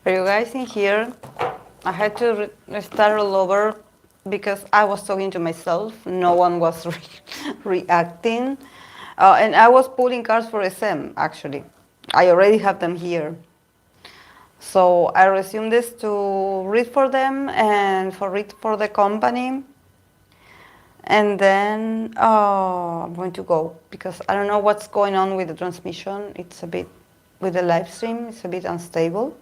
Are you guys in here? I had to start all over because I was talking to myself. No one was reacting. And I was pulling cards for SM, actually. I already have them here. So I resume this to read for them and for read for the company. And then I'm going to go because I don't know what's going on with the transmission. It's a bit, with the live stream, it's a bit unstable.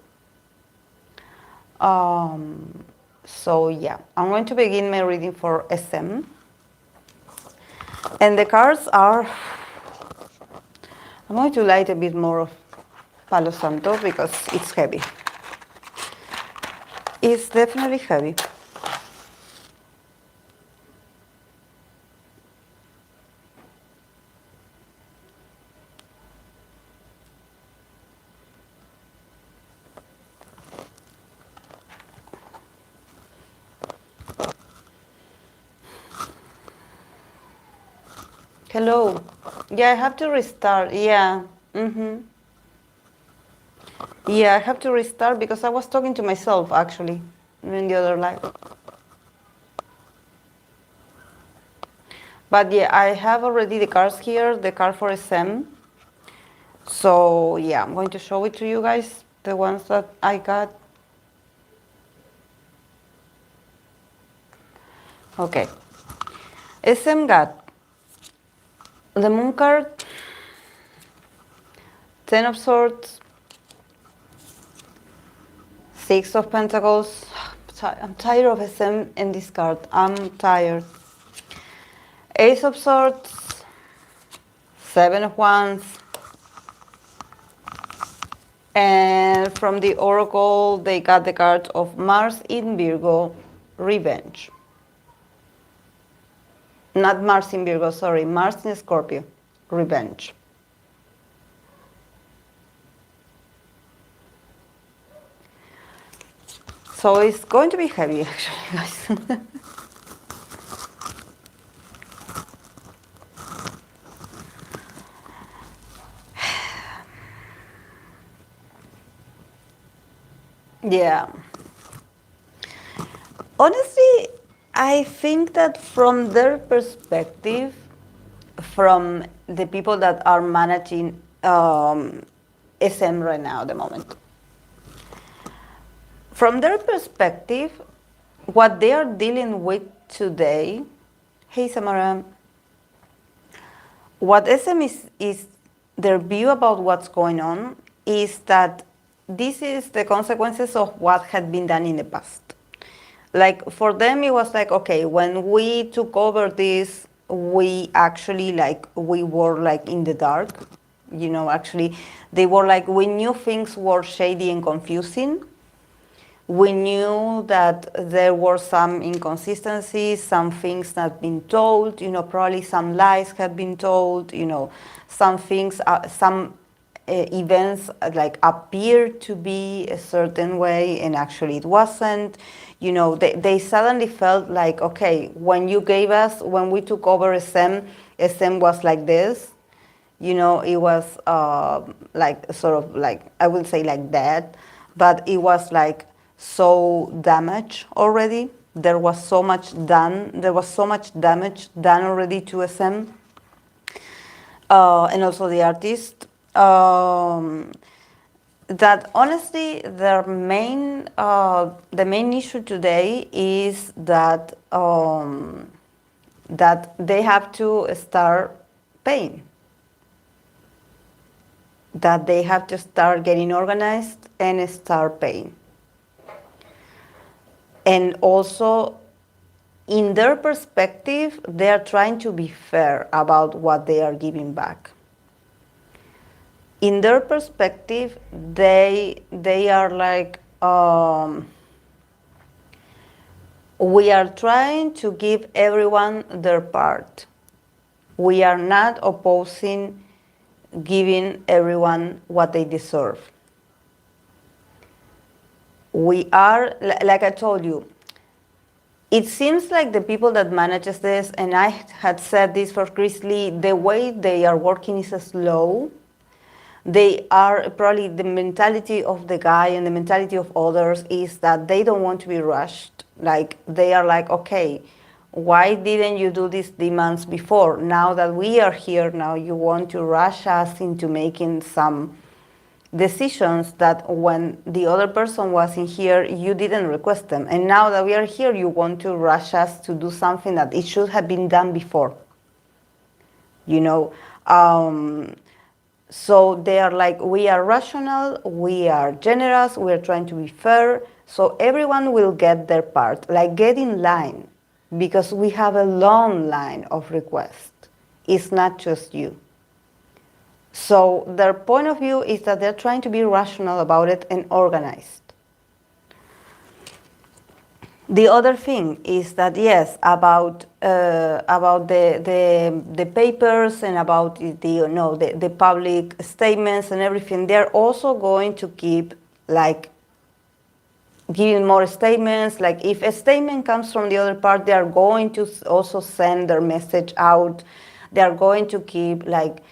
So yeah, I'm going to begin my reading for SM. And the cards are, I'm going to light a bit more of Palo Santo because it's heavy. It's definitely heavy. Hello. Yeah, I have to restart. Yeah. Yeah, I have to restart because I was talking to myself actually in the other live. But yeah, I have already the cards here, the card for SM. So yeah, I'm going to show it to you guys, the ones that I got. Okay. SM got the Moon card, 10 of Swords, 6 of Pentacles. I'm tired of SM in this card. I'm tired. Ace of Swords, 7 of Wands, and from the Oracle, they got the card of Mars in Virgo, Revenge. Not Mars in Virgo, sorry, Mars in Scorpio, Revenge. So it's going to be heavy, actually, guys. Yeah. Honestly, I think that from their perspective, from the people that are managing SM right now at the moment, from their perspective, what they are dealing with today, hey Samara, what SM is their view about what's going on is that this is the consequences of what had been done in the past. Like for them, it was like, okay, when we took over this, we actually we were like in the dark, actually they were like, we knew things were shady and confusing. We knew that there were some inconsistencies, some things not been told, probably some lies had been told, some things, some events like appeared to be a certain way and actually it wasn't. They suddenly felt like, okay, when we took over SM was like this, it was like sort of like, I wouldn't say like that, but it was like so damaged already. There was so much damage done already to SM, and also the artist. That honestly, the main issue today is that that they have to start paying. That they have to start getting organized and start paying. And also, in their perspective, they are trying to be fair about what they are giving back. In their perspective, they are like, we are trying to give everyone their part. We are not opposing giving everyone what they deserve. We are, like I told you, it seems like the people that manages this, and I had said this for Chris Lee, the way they are working is slow, They are probably, the mentality of the guy and the mentality of others is that they don't want to be rushed. Like they are like, okay, why didn't you do these demands before? Now that we are here, now you want to rush us into making some decisions that when the other person was in here, you didn't request them. And now that we are here, you want to rush us to do something that it should have been done before. You know, so they are like, we are rational, we are generous, we are trying to be fair, so everyone will get their part. Like, get in line, because we have a long line of requests. It's not just you. So their point of view is that they're trying to be rational about it and organized. The other thing is that, yes, about the papers and about the public statements and everything, they're also going to keep like giving more statements. Like if a statement comes from the other part, they are going to also send their message out. They are going to keep like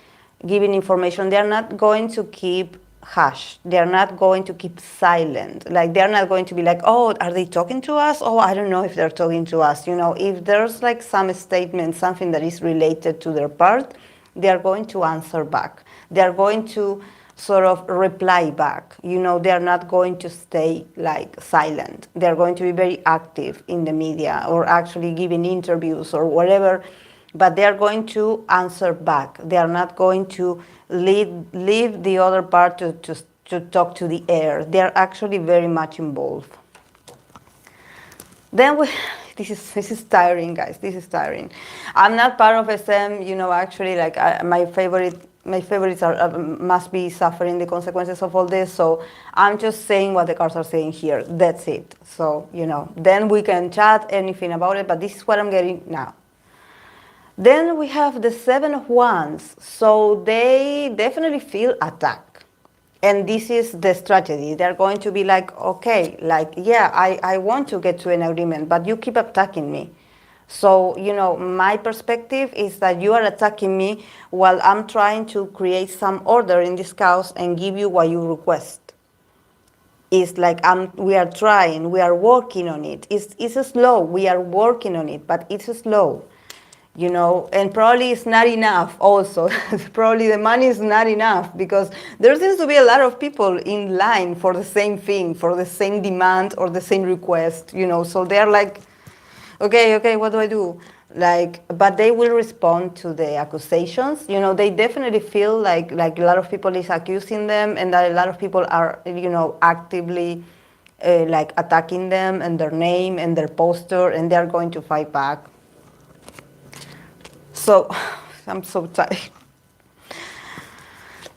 giving information. They are not going to keep hush. They are not going to keep silent. Like they're not going to be like, oh, are they talking to us? Oh, I don't know if they're talking to us. You know, if there's like some statement, something that is related to their part, they are going to answer back. They are going to sort of reply back. You know, they are not going to stay like silent. They are going to be very active in the media or actually giving interviews or whatever, but they are going to answer back. They are not going to leave the other part to talk to the air. They are actually very much involved. Then this is tiring, guys. This is tiring. I'm not part of SM, you know. Actually, like my favorites must be suffering the consequences of all this. So I'm just saying what the cards are saying here. That's it. So you know, then we can chat anything about it. But this is what I'm getting now. Then we have the Seven of Wands. So they definitely feel attacked. And this is the strategy. They're going to be like, okay, like, yeah, I want to get to an agreement, but you keep attacking me. So, you know, my perspective is that you are attacking me while I'm trying to create some order in this chaos and give you what you request. It's like we are trying, we are working on it. It's slow, we are working on it, but it's slow. You know, and probably it's not enough also. Probably the money is not enough because there seems to be a lot of people in line for the same thing, for the same demand or the same request, you know. So they're like, okay, what do I do? Like, but they will respond to the accusations. You know, they definitely feel like a lot of people is accusing them and that a lot of people are, you know, actively like attacking them and their name and their poster, and they're going to fight back. So, I'm so tired.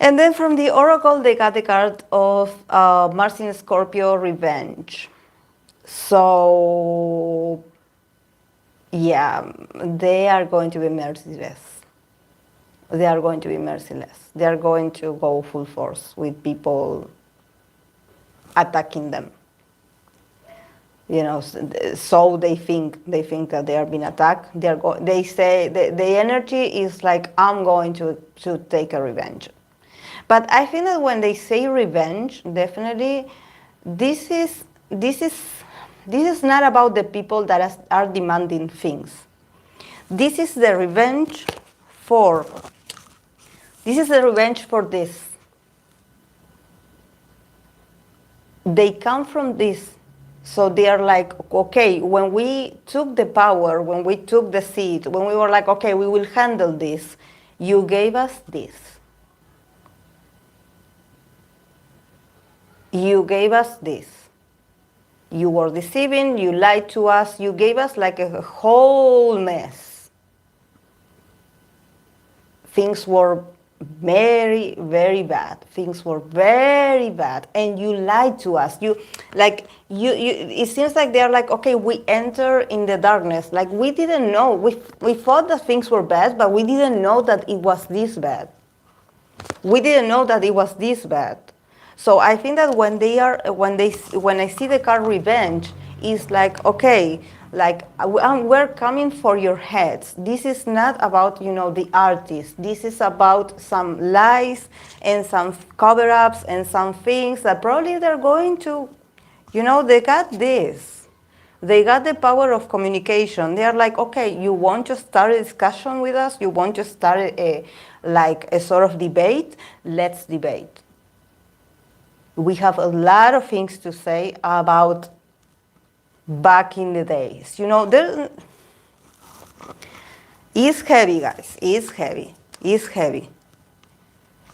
And then from the Oracle, they got the card of Mars in Scorpio, Revenge. So, yeah, they are going to be merciless. They are going to be merciless. They are going to go full force with people attacking them. You know, so they think that they are being attacked. They say the energy is like, I'm going to take a revenge. But I think that when they say revenge, definitely, this is not about the people that are demanding things. This is the revenge for this. They come from this. So they are like, okay, when we took the power, when we took the seat, when we were like, okay, we will handle this, you gave us this. You gave us this. You were deceiving, you lied to us, you gave us like a whole mess. Things were very, very bad. Things were very bad, and you lied to us. It seems like they're like, okay, we enter in the darkness. Like we didn't know. We thought that things were bad, but we didn't know that it was this bad. We didn't know that it was this bad. So I think that when I see the card revenge, it's like, okay, like we're coming for your heads. This is not about, the artist. This is about some lies and some cover-ups and some things that probably they're going to, they got this. They got the power of communication. They are like, okay, you want to start a discussion with us? You want to start a sort of debate? Let's debate. We have a lot of things to say about back in the days. It's heavy, guys. It's heavy. It's heavy.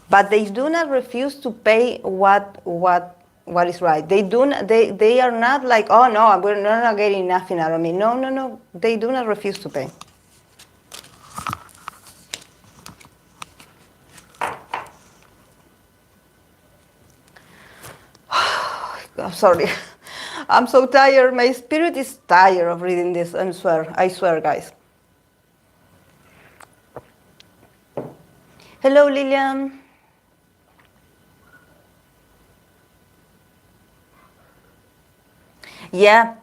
But they do not refuse to pay what is right. They are not like, oh no, we're not getting nothing out of me. No. They do not refuse to pay. I'm sorry. I'm so tired. My spirit is tired of reading this. I swear, guys. Hello, Lilian. Yeah,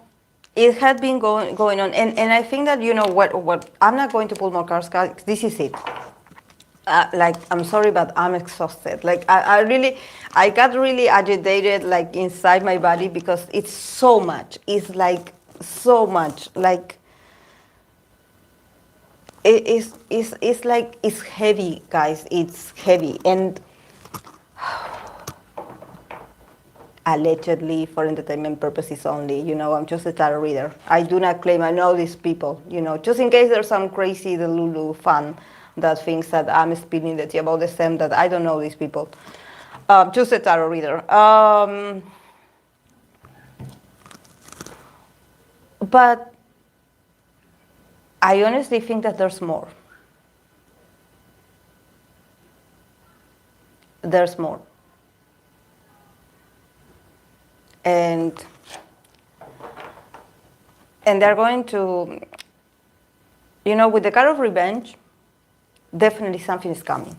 it had been going on, and I think that what I'm not going to pull more cards, guys. This is it. I'm sorry, but I'm exhausted. I got really agitated, inside my body, because it's so much. It's so much. It's heavy, guys. It's heavy, and allegedly for entertainment purposes only. I'm just a tarot reader. I do not claim I know these people. Just in case there's some crazy Delulu fan that thinks that I'm spilling the tea about the same, that I don't know these people. Just a tarot reader. But I honestly think that there's more. There's more. And they're going to, with the card of revenge, definitely something is coming.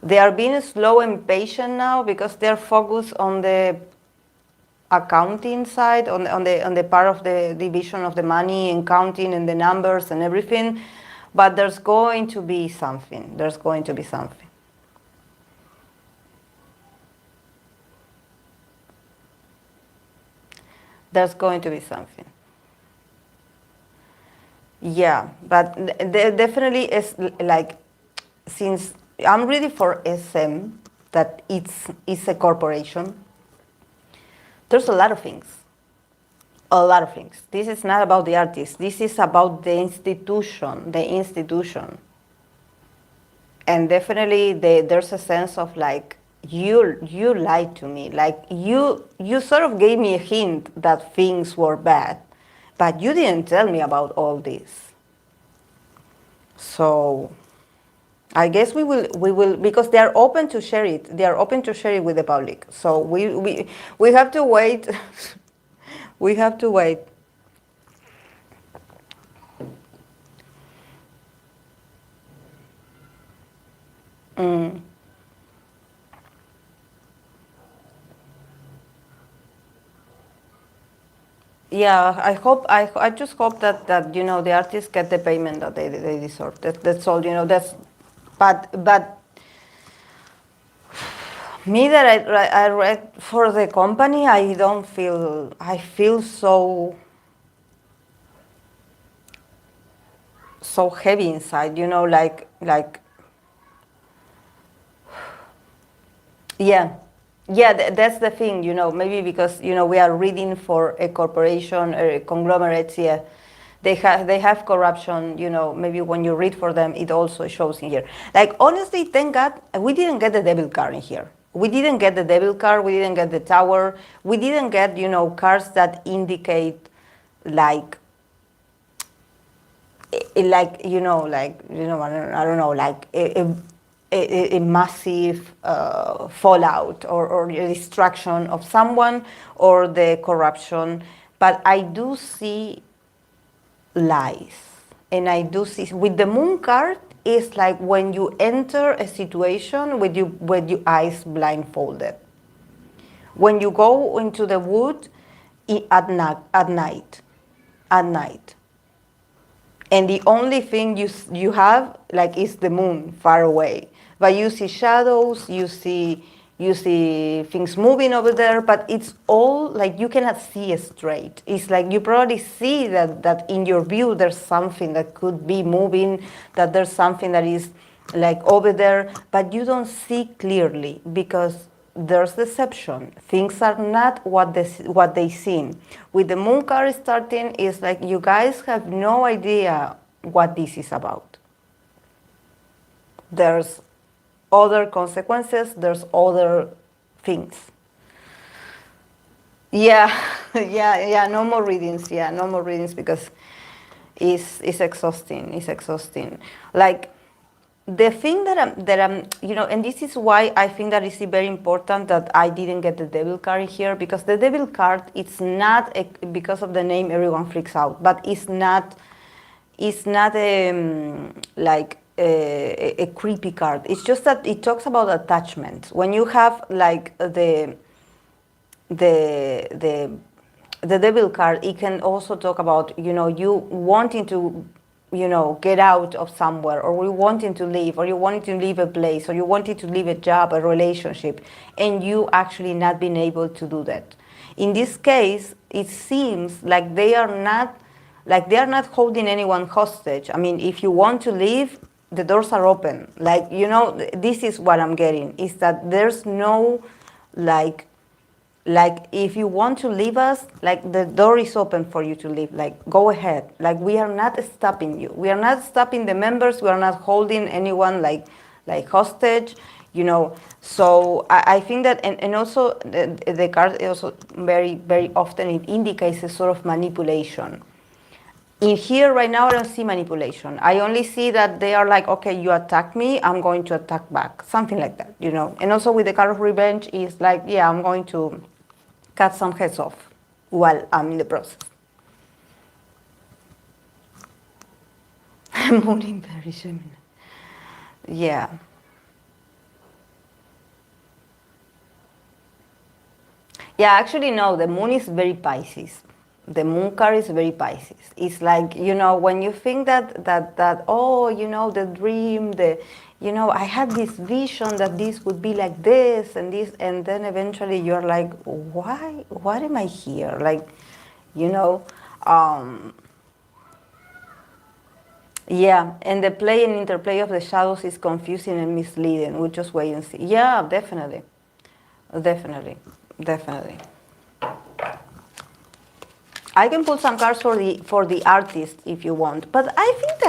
They are being slow and patient now because they're focused on the accounting side, on the part of the division of the money and counting and the numbers and everything. But there's going to be something. There's going to be something. There's going to be something. Yeah, but there definitely is, since I'm ready for SM, that it's a corporation, there's a lot of things. A lot of things. This is not about the artist. This is about the institution. The institution. And definitely there's a sense of you lied to me. You sort of gave me a hint that things were bad, but you didn't tell me about all this. So I guess we will because they are open to share it. They are open to share it with the public. So we have to wait. We have to wait. Yeah, I just hope that the artists get the payment that they deserve. That's all. But me that I read for the company, I feel so heavy inside. Yeah. Yeah, that's the thing, maybe because, we are reading for a corporation, a conglomerate, yeah. They have corruption, maybe when you read for them, it also shows in here. Honestly, thank God, we didn't get the devil card in here. We didn't get the devil card, we didn't get the tower, we didn't get, cards that indicate, I don't know, a massive fallout or destruction of someone or the corruption. But I do see lies. And I do see, with the moon card, it's like when you enter a situation with your eyes blindfolded. When you go into the wood at night. at night. And the only thing you have like is the moon far away. But you see shadows, you see things moving over there, but it's all like you cannot see it straight. It's like you probably see that in your view there's something that could be moving, that there's something that is like over there, but you don't see clearly because there's deception. Things are not what they seem. With the moon card starting, it's like you guys have no idea what this is about. There's other consequences, there's other things. Yeah, yeah, no more readings. Yeah, no more readings because it's exhausting. It's exhausting. Like the thing that I'm, and this is why I think that it's very important that I didn't get the devil card here, because the devil card, it's not because of the name everyone freaks out, but it's not like a creepy card. It's just that it talks about attachment. When you have like the devil card, it can also talk about you wanting to get out of somewhere, or you wanting to leave, or you wanting to leave a place, or you wanting to leave a job, a relationship, and you actually not being able to do that. In this case, it seems like they are not holding anyone hostage. I mean, if you want to leave, the doors are open. Like, this is what I'm getting, is that there's no like if you want to leave us, like the door is open for you to leave, like go ahead. Like we are not stopping you. We are not stopping the members. We are not holding anyone like hostage, So I think that, and also the card also very, very often it indicates a sort of manipulation. In here right now, I don't see manipulation. I only see that they are like, okay, you attack me, I'm going to attack back. Something like that, And also with the card of revenge is like, yeah, I'm going to cut some heads off while I'm in the process. Moon in very Gemini. Yeah. Yeah, actually, no, the moon is very Pisces. The moon card is very Pisces. It's like, when you think that the dream, I had this vision that this would be like this, and then eventually you're like, why am I here? Like, yeah, and the play and interplay of the shadows is confusing and misleading. We'll just wait and see. Yeah, definitely. Definitely. I can pull some cards for the artist if you want, but I think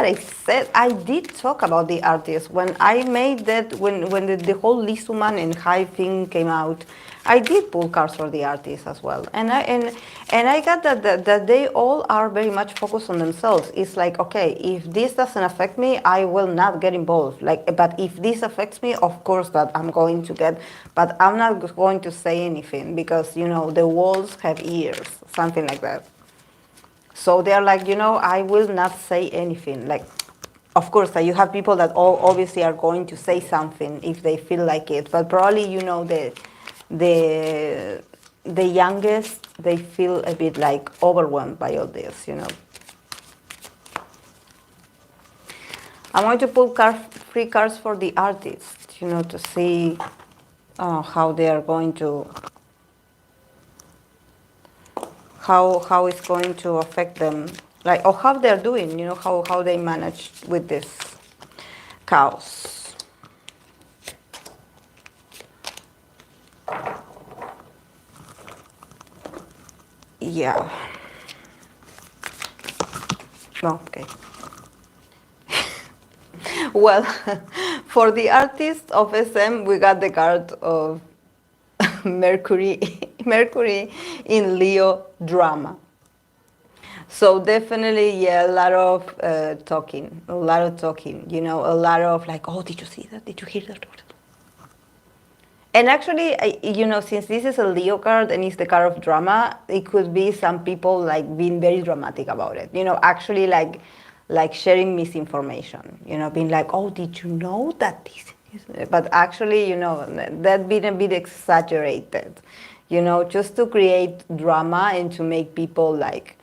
that I did talk about the artist when I made that when the whole Lisuman and High thing came out. I did pull cards for the artist as well, and I got that they all are very much focused on themselves. It's like, okay, if this doesn't affect me, I will not get involved. But if this affects me, of course that I'm going to get, but I'm not going to say anything because the walls have ears, something like that. So they're like, I will not say anything. Like, of course, that you have people that all obviously are going to say something if they feel like it, but probably the youngest, they feel a bit like overwhelmed by all this, I'm going to pull free cards for the artist, to see how they are going to, how it's going to affect them, like, or how they're doing, how they manage with this chaos. Yeah. Oh, okay. Well, for the artist of SM, we got the card of Mercury in Leo drama. So definitely, yeah, a lot of talking, a lot of like, oh, did you see that? Did you hear that? And actually, since this is a Leo card and it's the card of drama, it could be some people like being very dramatic about it. Actually like sharing misinformation. Being like, oh, did you know that this is? But actually, that being a bit exaggerated. Just to create drama and to make people like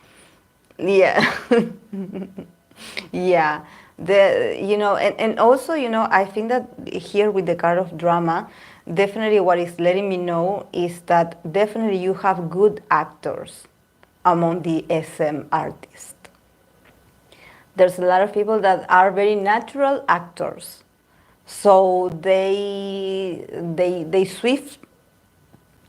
Yeah. Yeah, and also, I think that here with the card of drama, definitely what is letting me know is that definitely you have good actors among the SM artists. There's a lot of people that are very natural actors, so they switch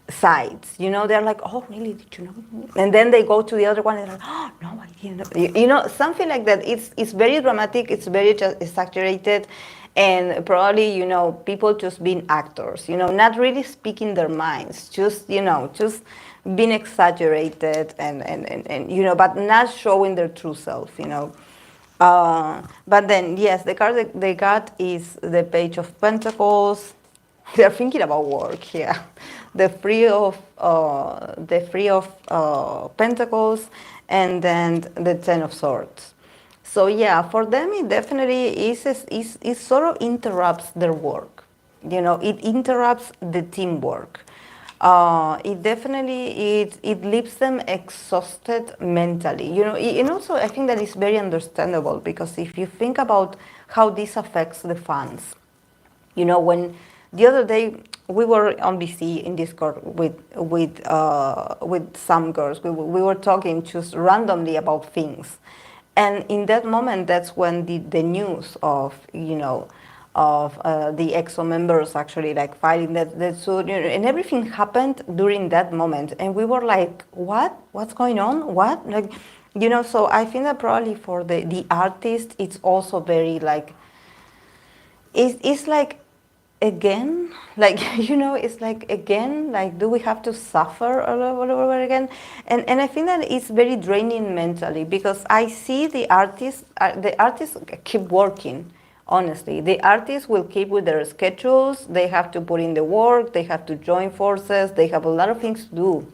sides. They're like, oh, really? Did you know? And then they go to the other one and they're like, oh, no, I didn't know. Something like that. It's very dramatic. It's very just exaggerated, and probably people just being actors. Not really speaking their minds. Just being exaggerated and but not showing their true self. But then, yes, the card they got is the Page of Pentacles. They're thinking about work, yeah. The Three of Pentacles, and then the Ten of Swords. So yeah, for them it definitely is sort of interrupts their work. It interrupts the teamwork. It definitely it leaves them exhausted mentally. And also I think that is very understandable, because if you think about how this affects the fans, when the other day we were on BC in Discord with some girls, we were talking just randomly about things, and in that moment, that's when the news of the EXO members actually like fighting that suit, and everything happened during that moment, and we were like, what's going on, what, like, so I think that probably for the artist it's also very like it's like again, like it's like again, like, do we have to suffer all over again? And I think that it's very draining mentally, because I see the artists keep working. Honestly, the artists will keep with their schedules. They have to put in the work, they have to join forces, they have a lot of things to do.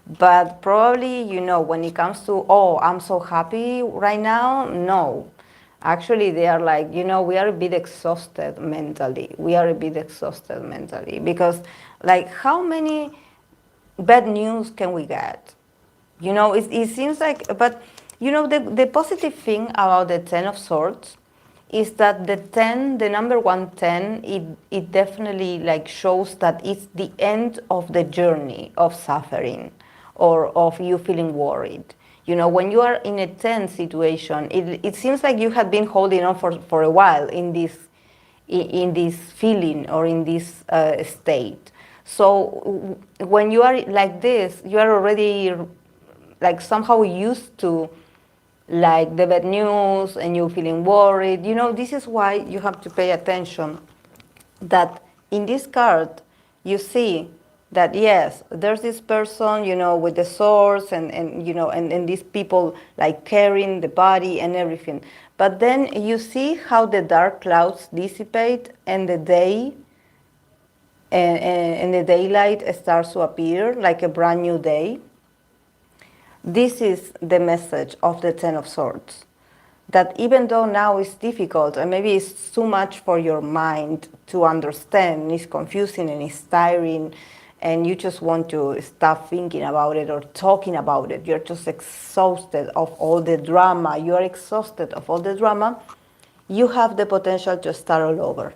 But probably, when it comes to, oh, I'm so happy right now, no. Actually, they are like, we are a bit exhausted mentally. We are a bit exhausted mentally, because, like, how many bad news can we get? It seems like, but, the positive thing about the Ten of Swords is that the number 110, it definitely like shows that it's the end of the journey of suffering or of you feeling worried. When you are in a tense situation, it seems like you have been holding on for a while in this feeling or in this state. So when you are like this, you are already like somehow used to like the bad news and you feeling worried. This is why you have to pay attention that in this card you see that yes, there's this person, with the swords and these people like carrying the body and everything. But then you see how the dark clouds dissipate and the day and the daylight starts to appear like a brand new day. This is the message of the Ten of Swords. That even though now it's difficult and maybe it's too much for your mind to understand, it's confusing and it's tiring, and you just want to stop thinking about it or talking about it, you're just exhausted of all the drama, you are exhausted of all the drama, you have the potential to start all over.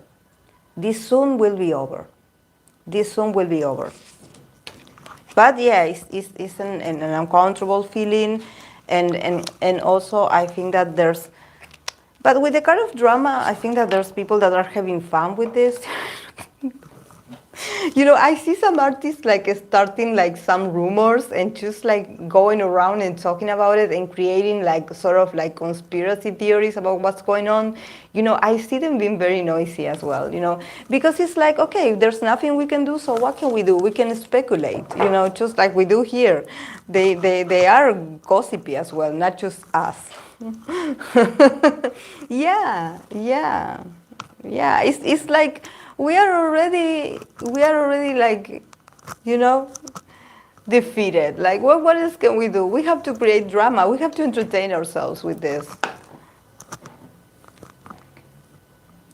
This soon will be over. This soon will be over. But yeah, it's an uncomfortable feeling, and also I think that but with the kind of drama, I think that there's people that are having fun with this. I see some artists like starting like some rumors and just like going around and talking about it and creating like sort of like conspiracy theories about what's going on. I see them being very noisy as well, because it's like, okay, there's nothing we can do, so what can we do? We can speculate, just like we do here. They are gossipy as well, not just us. Yeah, yeah, yeah. It's like we are already like, defeated. Like, what else can we do? We have to create drama. We have to entertain ourselves with this.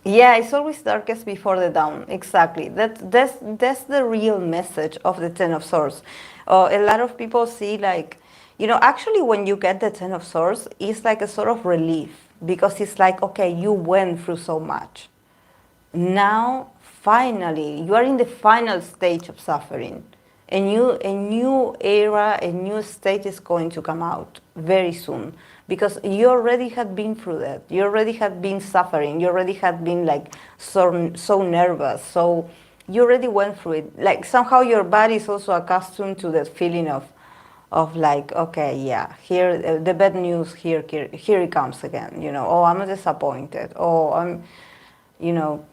Yeah, it's always darkest before the dawn. Exactly. That's the real message of the Ten of Swords. A lot of people see like, Actually, when you get the Ten of Swords, it's like a sort of relief because it's like, okay, you went through so much. Now, finally, you are in the final stage of suffering. A new era, a new state is going to come out very soon because you already had been through that. You already had been suffering. You already had been like so nervous. So you already went through it. Like somehow your body is also accustomed to that feeling of like, okay, yeah, here the bad news, here it comes again. Oh, I'm disappointed. Oh, you know,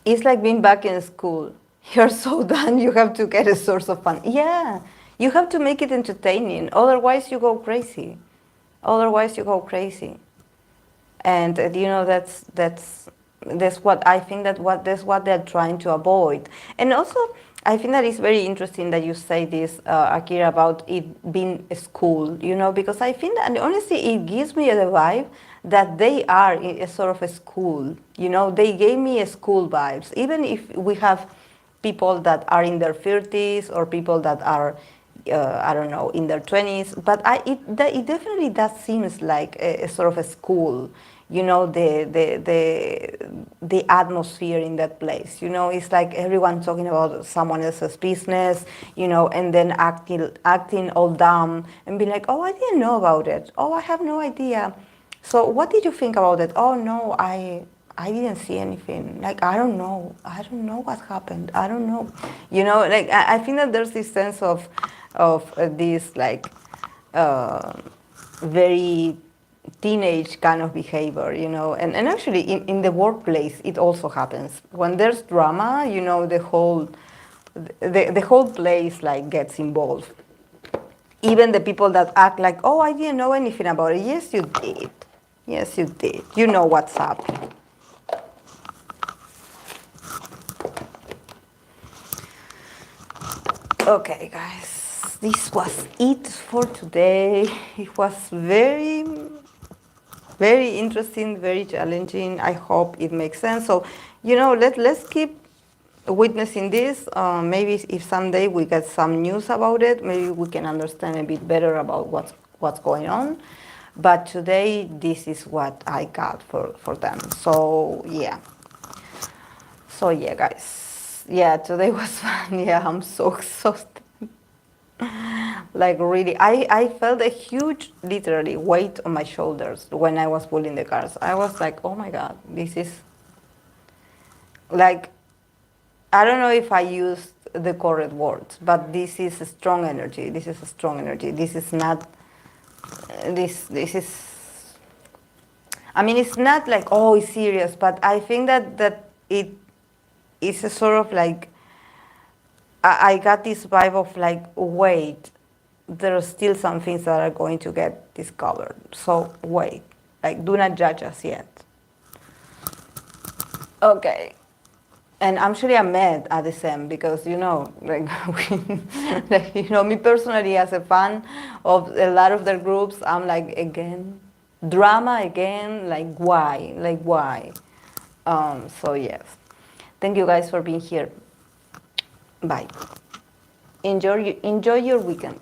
it's like being back in school. You're so done, you have to get a source of fun. Yeah, you have to make it entertaining. Otherwise, you go crazy. Otherwise, you go crazy. And that's what I think that's what they're trying to avoid. And also, I think that it's very interesting that you say this, Akira, about it being a school. Because I think that, and honestly, it gives me the vibe that they are in a sort of a school. They gave me a school vibes. Even if we have people that are in their 30s or people that are I don't know, in their 20s, but it definitely does seems like a sort of a school. The atmosphere in that place. It's like everyone talking about someone else's business. And then acting all dumb and be like, oh, I didn't know about it. Oh, I have no idea. So what did you think about it? Oh no, I didn't see anything. Like, I don't know. I don't know what happened. I don't know. Like, I think that there's this sense of this, like, very teenage kind of behavior, and actually in the workplace, it also happens. When there's drama, the whole place, like, gets involved. Even the people that act like, oh, I didn't know anything about it. Yes, you did. Yes, you did. You know what's up. Okay, guys, this was it for today. It was very, very interesting, very challenging. I hope it makes sense. So, let's keep witnessing this. Maybe if someday we get some news about it, maybe we can understand a bit better about what's going on. But today, this is what I got for them. So, yeah. So, yeah, guys. Yeah, today was fun. Yeah, I'm so exhausted. Like, really, I felt a huge, literally, weight on my shoulders when I was pulling the cards. I was like, oh my God, this is, like, I don't know if I used the correct words, but this is a strong energy. This is a strong energy. This is not, this is, I mean, it's not like, oh, it's serious, but I think that it is a sort of like, I got this vibe of like, wait, there are still some things that are going to get discovered. So wait, like, do not judge us yet. Okay. And actually I'm mad at the same because, like, me personally as a fan of a lot of their groups, I'm like, again, drama again, like, why? Like, why? So yes. Thank you guys for being here. Bye. Enjoy your weekend.